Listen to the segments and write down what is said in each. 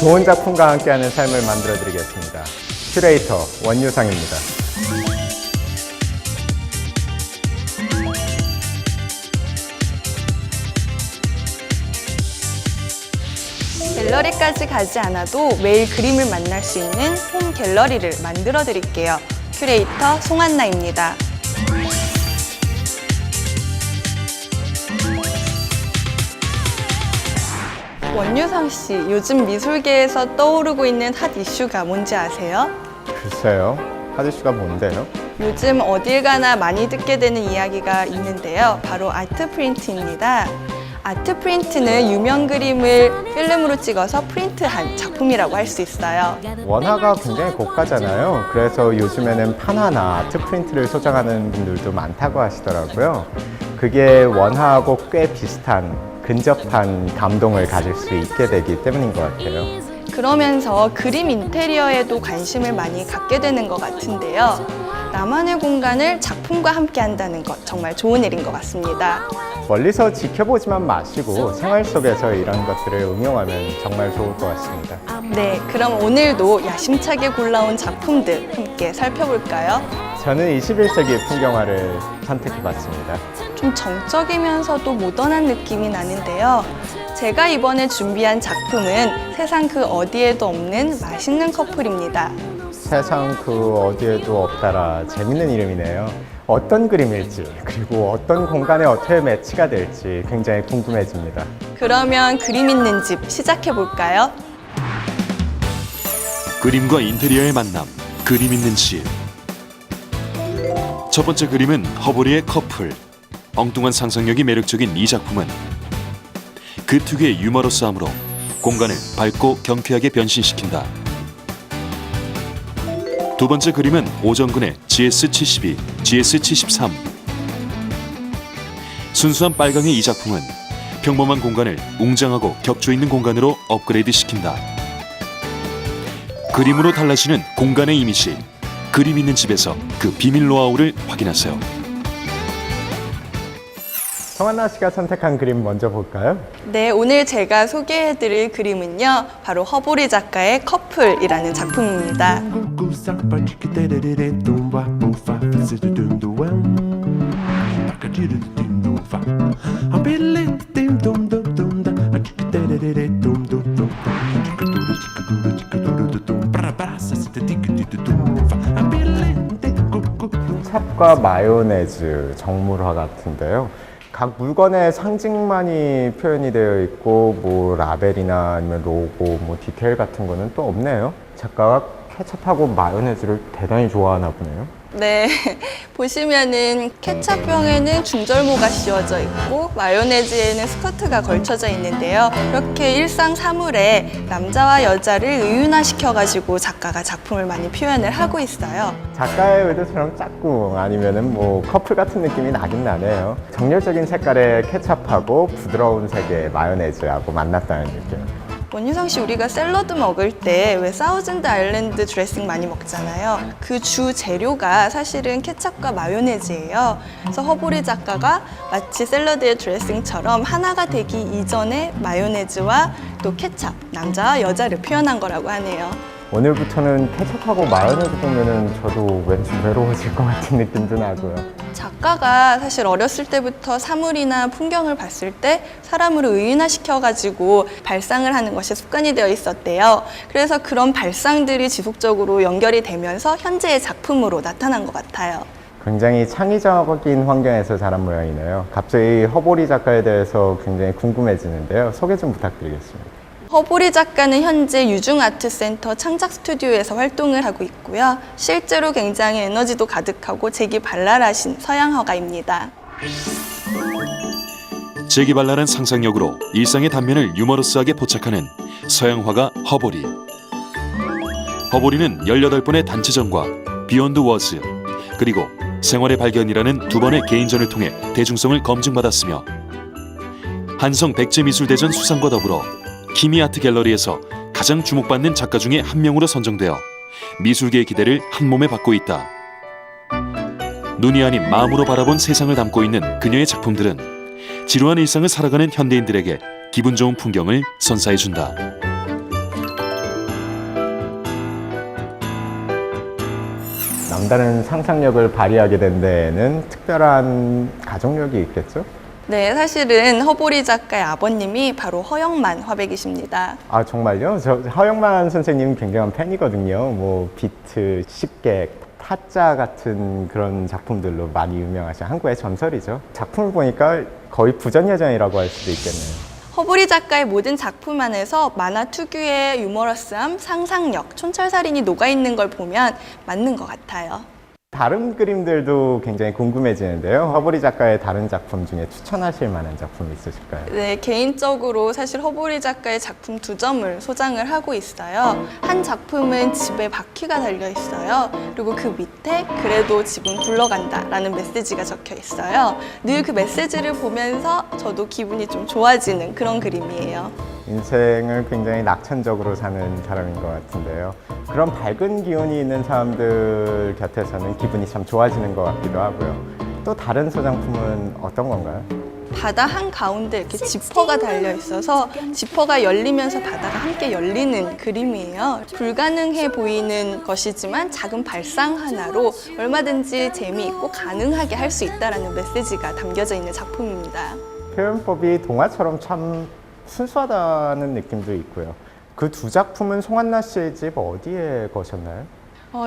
좋은 작품과 함께하는 삶을 만들어드리겠습니다. 큐레이터 원유상입니다. 갤러리까지 가지 않아도 매일 그림을 만날 수 있는 홈 갤러리를 만들어 드릴게요. 큐레이터 송한나입니다. 원유상 씨, 요즘 미술계에서 떠오르고 있는 핫 이슈가 뭔지 아세요? 글쎄요, 핫이슈가 뭔데요? 요즘 어딜 가나 많이 듣게 되는 이야기가 있는데요. 바로 아트 프린트입니다. 아트 프린트는 유명 그림을 필름으로 찍어서 프린트한 작품이라고 할 수 있어요. 원화가 굉장히 고가잖아요. 그래서 요즘에는 판화나 아트 프린트를 소장하는 분들도 많다고 하시더라고요. 그게 원화하고 꽤 비슷한 근접한 감동을 가질 수 있게 되기 때문인 것 같아요. 그러면서 그림 인테리어에도 관심을 많이 갖게 되는 것 같은데요. 나만의 공간을 작품과 함께 한다는 것 정말 좋은 일인 것 같습니다. 멀리서 지켜보지만 마시고 생활 속에서 이런 것들을 응용하면 정말 좋을 것 같습니다. 네, 그럼 오늘도 야심차게 골라온 작품들 함께 살펴볼까요? 저는 21세기 풍경화를 선택해봤습니다. 좀 정적이면서도 모던한 느낌이 나는데요. 제가 이번에 준비한 작품은 세상 그 어디에도 없는 맛있는 커플입니다. 세상 그 어디에도 없다라 재밌는 이름이네요. 어떤 그림일지 그리고 어떤 공간에 어떻게 매치가 될지 굉장히 궁금해집니다. 그러면 그림 있는 집 시작해 볼까요? 그림과 인테리어의 만남, 그림 있는 집. 첫 번째 그림은 허보리의 커플. 엉뚱한 상상력이 매력적인 이 작품은 그 특유의 유머러스함으로 공간을 밝고 경쾌하게 변신시킨다. 두 번째 그림은 오정근의 GS72, GS73. 순수한 빨강의 이 작품은 평범한 공간을 웅장하고 격조 있는 공간으로 업그레이드 시킨다. 그림으로 달라지는 공간의 이미지. 그림 있는 집에서 그 비밀 노하우를 확인하세요. 성한나 씨가 선택한 그림 먼저 볼까요? 네, 오늘 제가 소개해드릴 그림은요, 바로 허보리 작가의 커플이라는 작품입니다. 찹과 마요네즈 정물화 같은데요. 각 물건의 상징만이 표현이 되어 있고 뭐 라벨이나 아니면 로고, 뭐 디테일 같은 거는 또 없네요. 작가가 케첩하고 마요네즈를 대단히 좋아하나 보네요. 네, 보시면은 케첩병에는 중절모가 씌워져 있고 마요네즈에는 스커트가 걸쳐져 있는데요. 이렇게 일상 사물에 남자와 여자를 의윤화시켜가지고 작가가 작품을 많이 표현을 하고 있어요. 작가의 의도처럼 짝꿍 아니면은 뭐 커플 같은 느낌이 나긴 나네요. 정열적인 색깔의 케첩하고 부드러운 색의 마요네즈하고 만났다는 느낌. 원유상 씨, 우리가 샐러드 먹을 때 왜 사우즌드 아일랜드 드레싱 많이 먹잖아요. 그 주 재료가 사실은 케첩과 마요네즈예요. 그래서 허보리 작가가 마치 샐러드의 드레싱처럼 하나가 되기 이전에 마요네즈와 또 케첩, 남자와 여자를 표현한 거라고 하네요. 오늘부터는 케첩하고 마요네즈 보면은 저도 왠지 외로워질 것 같은 느낌도 나고요. 작가가 사실 어렸을 때부터 사물이나 풍경을 봤을 때 사람으로 의인화시켜가지고 발상을 하는 것이 습관이 되어 있었대요. 그래서 그런 발상들이 지속적으로 연결이 되면서 현재의 작품으로 나타난 것 같아요. 굉장히 창의적인 환경에서 자란 모양이네요. 갑자기 허보리 작가에 대해서 굉장히 궁금해지는데요. 소개 좀 부탁드리겠습니다. 허보리 작가는 현재 유중아트센터 창작 스튜디오에서 활동을 하고 있고요. 실제로 굉장히 에너지도 가득하고 재기발랄하신 서양화가입니다. 재기발랄한 상상력으로 일상의 단면을 유머러스하게 포착하는 서양화가 허보리. 허보리는 18번의 단체전과 비욘드 워즈, 그리고 생활의 발견이라는 2번의 개인전을 통해 대중성을 검증받았으며 한성 백제미술대전 수상과 더불어 키미 아트 갤러리에서 가장 주목받는 작가 중에 한 명으로 선정되어 미술계의 기대를 한몸에 받고 있다. 눈이 아닌 마음으로 바라본 세상을 담고 있는 그녀의 작품들은 지루한 일상을 살아가는 현대인들에게 기분 좋은 풍경을 선사해준다. 남다른 상상력을 발휘하게 된 데에는 특별한 가족력이 있겠죠? 네, 사실은 허보리 작가의 아버님이 바로 허영만 화백이십니다. 아, 정말요? 저 허영만 선생님 굉장한 팬이거든요. 뭐 비트, 식객, 타짜 같은 그런 작품들로 많이 유명하신 한국의 전설이죠. 작품을 보니까 거의 부전예전이라고 할 수도 있겠네요. 허보리 작가의 모든 작품 안에서 만화 특유의 유머러스함, 상상력, 촌철살인이 녹아있는 걸 보면 맞는 것 같아요. 다른 그림들도 굉장히 궁금해지는데요. 허보리 작가의 다른 작품 중에 추천하실 만한 작품 있으실까요? 네, 개인적으로 사실 허보리 작가의 작품 2점을 소장을 하고 있어요. 한 작품은 집에 바퀴가 달려 있어요. 그리고 그 밑에 그래도 집은 굴러간다 라는 메시지가 적혀 있어요. 늘 그 메시지를 보면서 저도 기분이 좀 좋아지는 그런 그림이에요. 인생을 굉장히 낙천적으로 사는 사람인 것 같은데요. 그런 밝은 기운이 있는 사람들 곁에서는 기분이 참 좋아지는 것 같기도 하고요. 또 다른 소장품은 어떤 건가요? 바다 한가운데 이렇게 지퍼가 달려 있어서 지퍼가 열리면서 바다가 함께 열리는 그림이에요. 불가능해 보이는 것이지만 작은 발상 하나로 얼마든지 재미있고 가능하게 할 수 있다는 메시지가 담겨져 있는 작품입니다. 표현법이 동화처럼 참 순수하다는 느낌도 있고요. 그 두 작품은 송한나 씨의 집 어디에 거셨나요?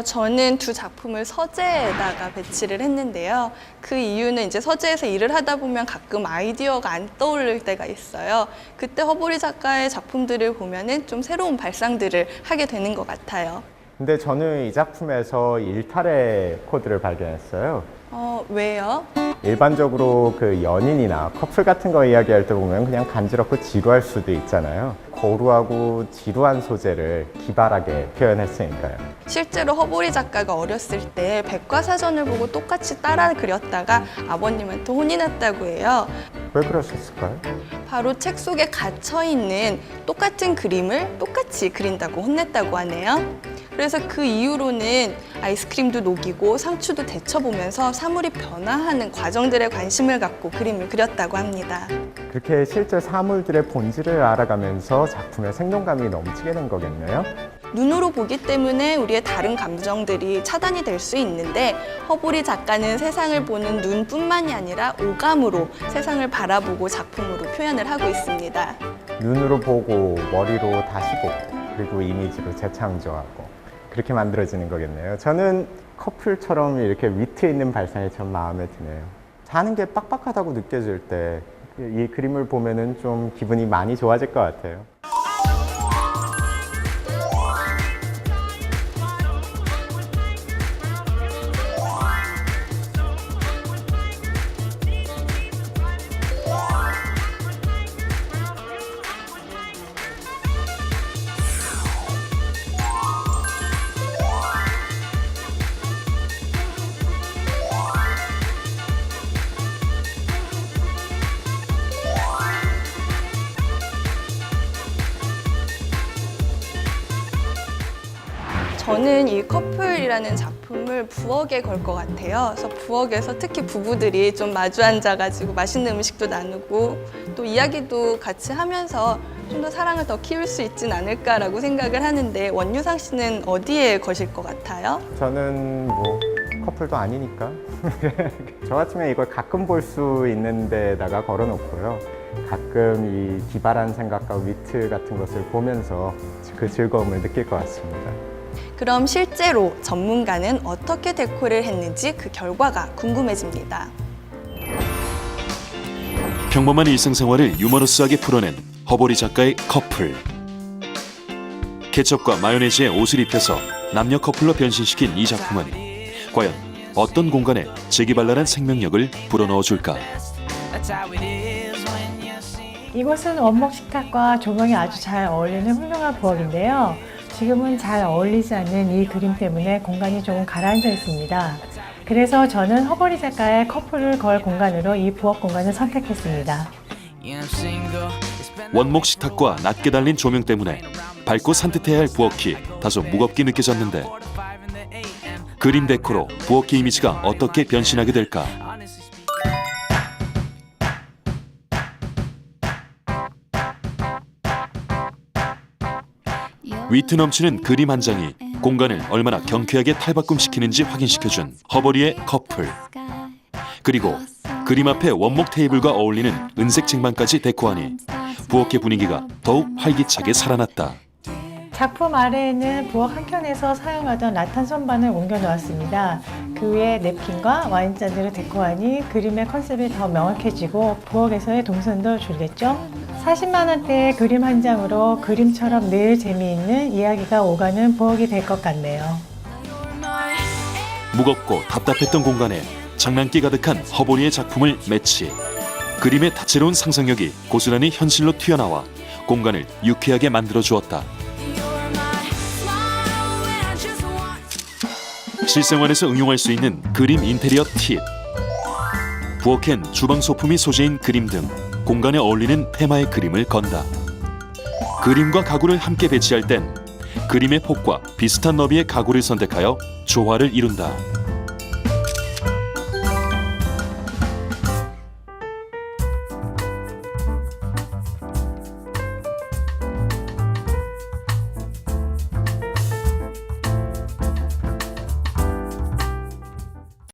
저는 두 작품을 서재에다가 배치를 했는데요. 그 이유는 이제 서재에서 일을 하다 보면 가끔 아이디어가 안 떠오를 때가 있어요. 그때 허보리 작가의 작품들을 보면은 좀 새로운 발상들을 하게 되는 것 같아요. 근데 저는 이 작품에서 일탈의 코드를 발견했어요. 왜요? 일반적으로 그 연인이나 커플 같은 거 이야기할 때 보면 그냥 간지럽고 지루할 수도 있잖아요. 고루하고 지루한 소재를 기발하게 표현했으니까요. 실제로 허보리 작가가 어렸을 때 백과사전을 보고 똑같이 따라 그렸다가 아버님한테 혼이 났다고 해요. 왜 그러셨을까요? 바로 책 속에 갇혀있는 똑같은 그림을 똑같이 그린다고 혼냈다고 하네요. 그래서 그 이후로는 아이스크림도 녹이고 상추도 데쳐보면서 사물이 변화하는 과정들에 관심을 갖고 그림을 그렸다고 합니다. 그렇게 실제 사물들의 본질을 알아가면서 작품의 생동감이 넘치게 된 거겠네요. 눈으로 보기 때문에 우리의 다른 감정들이 차단이 될 수 있는데 허보리 작가는 세상을 보는 눈뿐만이 아니라 오감으로 세상을 바라보고 작품으로 표현을 하고 있습니다. 눈으로 보고 머리로 다시 보고 그리고 이미지로 재창조하고 그렇게 만들어지는 거겠네요. 저는 커플처럼 이렇게 위트 있는 발상이 참 마음에 드네요. 사는 게 빡빡하다고 느껴질 때 이 그림을 보면은 좀 기분이 많이 좋아질 것 같아요. 저는 이 커플이라는 작품을 부엌에 걸 것 같아요. 그래서 부엌에서 특히 부부들이 좀 마주 앉아가지고 맛있는 음식도 나누고 또 이야기도 같이 하면서 좀 더 사랑을 더 키울 수 있진 않을까라고 생각을 하는데 원유상 씨는 어디에 거실 것 같아요? 저는 뭐 커플도 아니니까 저 같으면 이걸 가끔 볼 수 있는 데다가 걸어놓고요. 가끔 이 기발한 생각과 위트 같은 것을 보면서 그 즐거움을 느낄 것 같습니다. 그럼 실제로 전문가는 어떻게 데코를 했는지 그 결과가 궁금해집니다. 평범한 일상생활을 유머러스하게 풀어낸 허보리 작가의 커플. 케첩과 마요네즈에 옷을 입혀서 남녀 커플로 변신시킨 이 작품은 과연 어떤 공간에 재기발랄한 생명력을 불어넣어 줄까? 이곳은 원목 식탁과 조명이 아주 잘 어울리는 훌륭한 부엌인데요. 지금은 잘 어울리지 않는 이 그림 때문에 공간이 조금 가라앉아 있습니다. 그래서 저는 허보리 작가의 커플을 걸 공간으로 이 부엌 공간을 선택했습니다. 원목 식탁과 낮게 달린 조명 때문에 밝고 산뜻해야 할 부엌이 다소 무겁게 느껴졌는데 그림 데코로 부엌의 이미지가 어떻게 변신하게 될까? 위트 넘치는 그림 한 장이 공간을 얼마나 경쾌하게 탈바꿈시키는지 확인시켜준 허버리의 커플. 그리고 그림 앞에 원목 테이블과 어울리는 은색 쟁반까지 데코하니 부엌의 분위기가 더욱 활기차게 살아났다. 작품 아래에는 부엌 한켠에서 사용하던 라탄 선반을 옮겨 놓았습니다. 그 위에 냅킨과 와인잔들을 데코하니 그림의 컨셉이 더 명확해지고 부엌에서의 동선도 줄겠죠? 40만 원대의 그림 한 장으로 그림처럼 늘 재미있는 이야기가 오가는 부엌이 될 것 같네요. 무겁고 답답했던 공간에 장난기 가득한 허보리의 작품을 매치. 그림의 다채로운 상상력이 고스란히 현실로 튀어나와 공간을 유쾌하게 만들어 주었다. 실생활에서 응용할 수 있는 그림 인테리어 팁. 부엌엔 주방 소품이 소재인 그림 등 공간에 어울리는 테마의 그림을 건다. 그림과 가구를 함께 배치할 땐 그림의 폭과 비슷한 너비의 가구를 선택하여 조화를 이룬다.